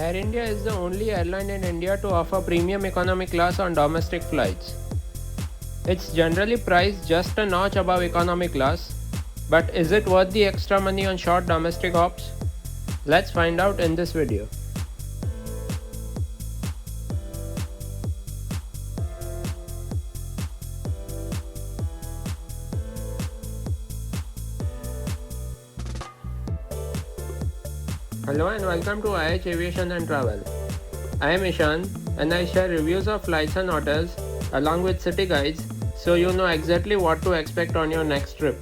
Air India is the only airline in India to offer premium economy class on domestic flights. It's generally priced just a notch above economy class, but is it worth the extra money on short domestic hops? Let's find out in this video. Hello and welcome to IH Aviation and Travel. I am Ishan and I share reviews of flights and hotels along with city guides so you know exactly what to expect on your next trip.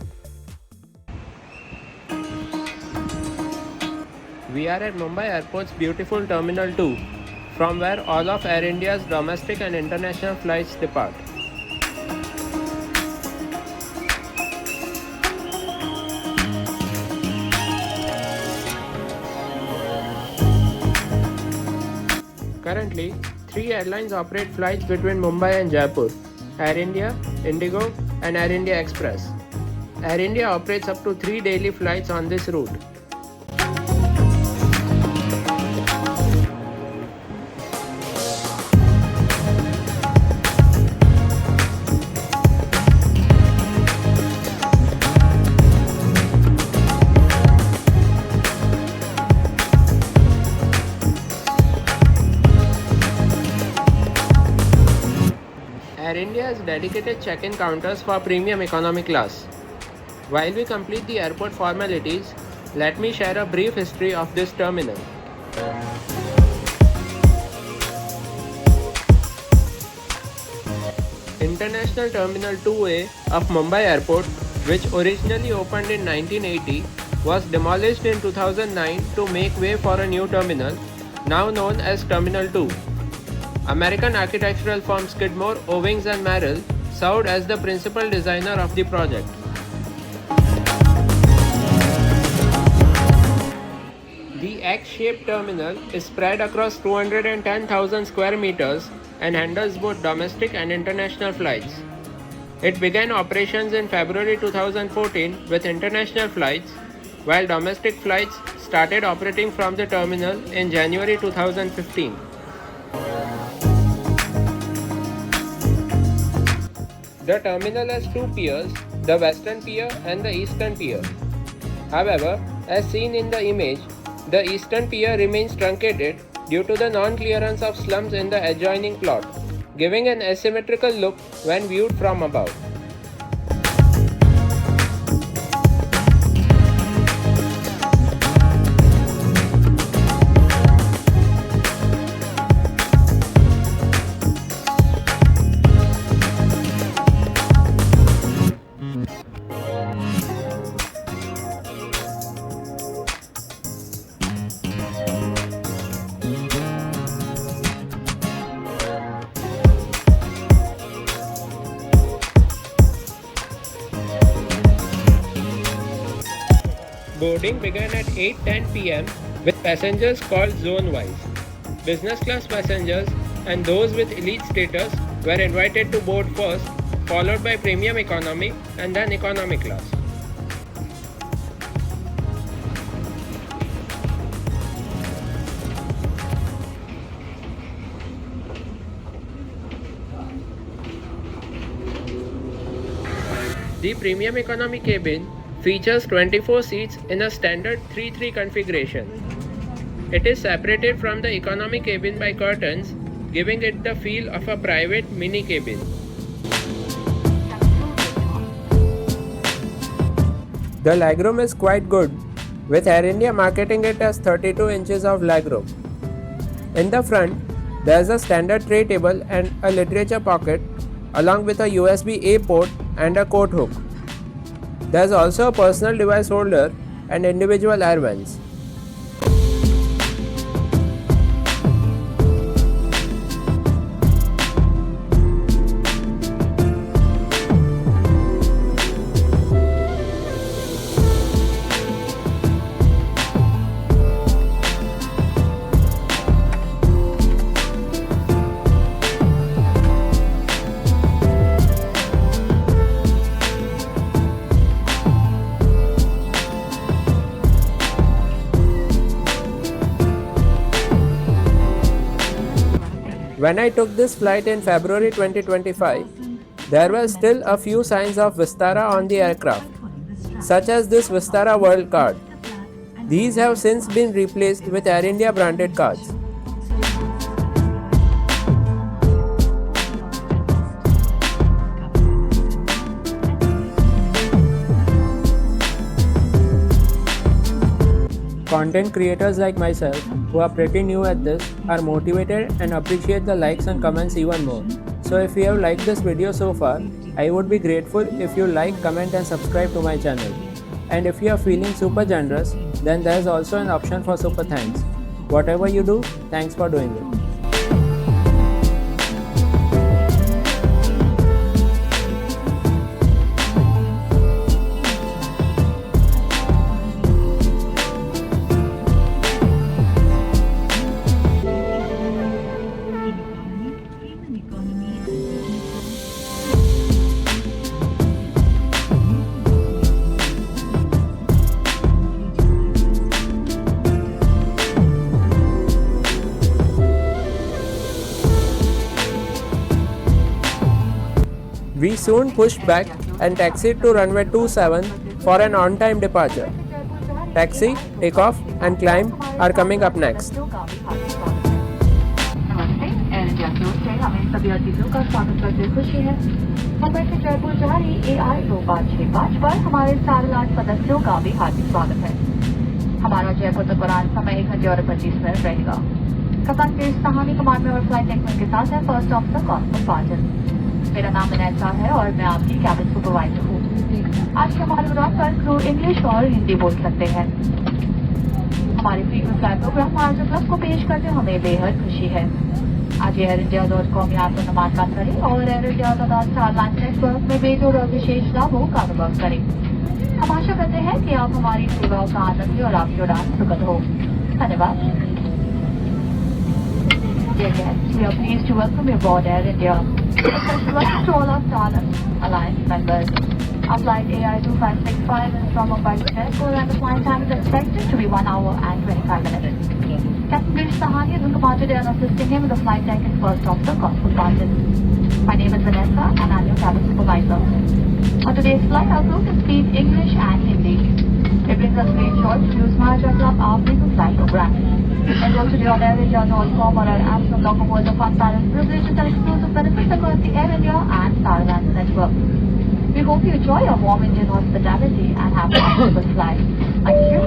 We are at Mumbai Airport's beautiful Terminal 2, from where all of Air India's domestic and international flights depart. Currently, 3 airlines operate flights between Mumbai and Jaipur: Air India, Indigo, and Air India Express. Air India operates up to 3 daily flights on this route. Air India has dedicated check-in counters for premium economy class. While we complete the airport formalities, let me share a brief history of this terminal. International Terminal 2A of Mumbai Airport, which originally opened in 1980, was demolished in 2009 to make way for a new terminal, now known as Terminal 2. American architectural firm Skidmore, Owings and Merrill served as the principal designer of the project. The X-shaped terminal is spread across 210,000 square meters and handles both domestic and international flights. It began operations in February 2014 with international flights, while domestic flights started operating from the terminal in January 2015. The terminal has 2 piers, the Western Pier and the Eastern Pier. However, as seen in the image, the Eastern Pier remains truncated due to the non-clearance of slums in the adjoining plot, giving an asymmetrical look when viewed from above. Boarding began at 8:10 p.m. with passengers called zone-wise. Business class passengers and those with elite status were invited to board first, followed by premium economy and then economy class. The premium economy cabin features 24 seats in a standard 3-3 configuration. It is separated from the economy cabin by curtains, giving it the feel of a private mini cabin. The legroom is quite good, with Air India marketing it as 32 inches of legroom. In the front, there is a standard tray table and a literature pocket, along with a USB-A port and a coat hook. There is also a personal device holder and individual air vents. When I took this flight in February 2025, there were still a few signs of Vistara on the aircraft, such as this Vistara World card. These have since been replaced with Air India branded cards. Content creators like myself, who are pretty new at this, are motivated and appreciate the likes and comments even more. So if you have liked this video so far, I would be grateful if you like, comment and subscribe to my channel. And if you are feeling super generous, then there is also an option for super thanks. Whatever you do, thanks for doing it. We soon pushed back and taxied to runway 27 for an on-time departure. Taxi, takeoff and climb are coming up next. Mumbai से जयपुर जा रही AI 2565 पर हमारे 8.5 सदस्यों का भी हार्दिक स्वागत है। हमारा जयपुर तक उड़ान समय 1 घंटे और 25 मिनट रहेगा। कप्तान के कहानी कमांड में और फ्लाइट टेक्निक के साथ है फर्स्ट ऑफिसर कॉस्मोस पाजन। मेरा नाम वनेसा है और मैं आपकी कैबिन सुपरवाइजर हूँ। आज के हमारे उड़ान पर क्रू इंग्लिश और हिंदी बोल सकते हैं। हमारे frequent flight programme RJ plus को पेश करते हमें बेहद खुशी है। आज airindia.com ऐप पर नमाज़ करें और एयर इंडिया तथा एयरलाइन नेटवर्क में बेजोड़ और विशेष लाभों का अनुभव करें। हम आशा करते हैं कि आप हमारी सेवाओं का आनंद लें और आपकी उड़ान सुखद हो। धन्यवाद। Dear guests, we are pleased to welcome you aboard Air India. Special welcome to all our Star Alliance members. Our flight AI2565 is from Mumbai to Jaipur and the flight time is expected to be 1 hour and 25 minutes. Captain Girish Sahani is in command today and assisting him with the flight deck is first officer Cosmo Martin. My name is Vanessa and I'm your cabin supervisor. On today's flight, our crew can speak English and Hindi. It brings us great joy to use Maharaja Club, our frequent flight program. Enroll today on airindia.com or our apps from local world of fun, balance, privileges and exclusive benefits across the Air India and Star Alliance network. We hope you enjoy our warm Indian hospitality and have a comfortable flight. Thank you.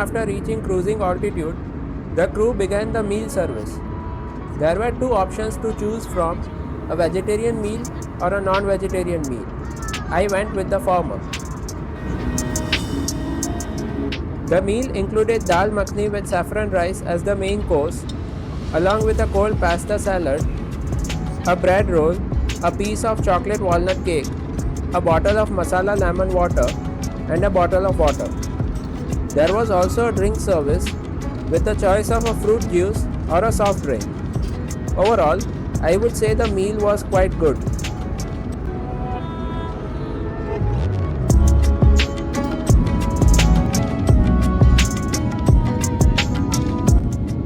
after reaching cruising altitude, the crew began the meal service. There were two options to choose from, a vegetarian meal or a non-vegetarian meal. I went with the former. The meal included dal makhani with saffron rice as the main course, along with a cold pasta salad, a bread roll, a piece of chocolate walnut cake, a bottle of masala lemon water, and a bottle of water. There was also a drink service with a choice of a fruit juice or a soft drink. Overall, I would say the meal was quite good.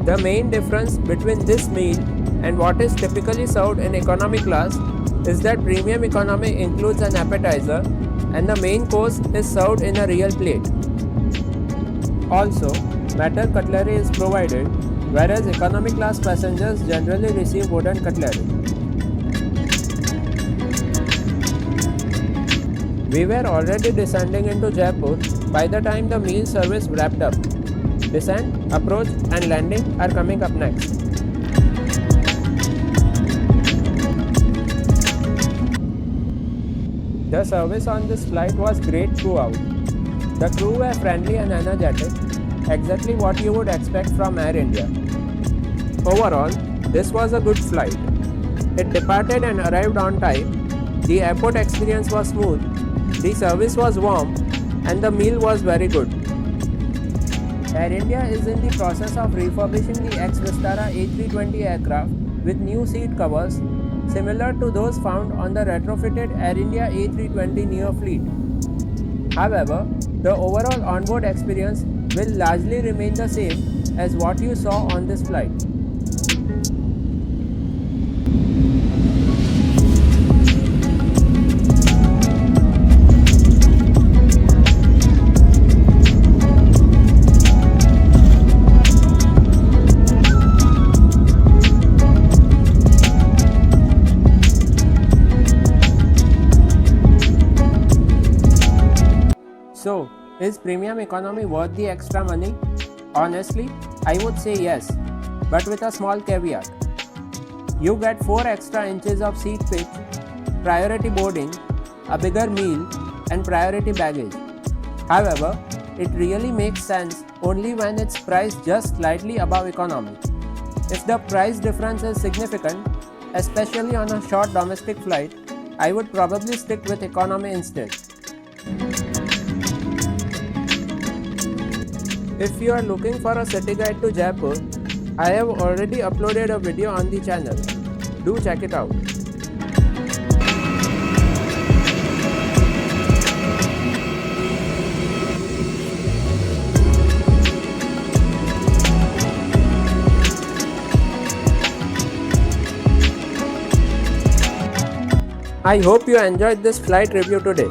The main difference between this meal and what is typically served in economy class is that premium economy includes an appetizer and the main course is served in a real plate. Also, metal cutlery is provided, whereas economy class passengers generally receive wooden cutlery. We were already descending into Jaipur by the time the meal service wrapped up. Descent, approach and landing are coming up next. The service on this flight was great throughout. The crew were friendly and energetic, exactly what you would expect from Air India. Overall, this was a good flight. It departed and arrived on time. The airport experience was smooth, the service was warm, and the meal was very good. Air India is in the process of refurbishing the ex-Vistara A320 aircraft with new seat covers similar to those found on the retrofitted Air India A320neo fleet. However, the overall onboard experience will largely remain the same as what you saw on this flight. So, is premium economy worth the extra money? Honestly, I would say yes, but with a small caveat. You get 4 extra inches of seat pitch, priority boarding, a bigger meal, and priority baggage. However, it really makes sense only when it's priced just slightly above economy. If the price difference is significant, especially on a short domestic flight, I would probably stick with economy instead. If you are looking for a city guide to Jaipur, I have already uploaded a video on the channel. Do check it out. I hope you enjoyed this flight review today.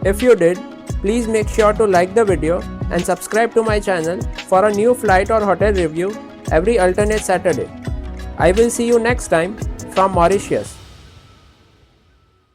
If you did, please make sure to like the video and subscribe to my channel for a new flight or hotel review every alternate Saturday. I will see you next time from Mauritius.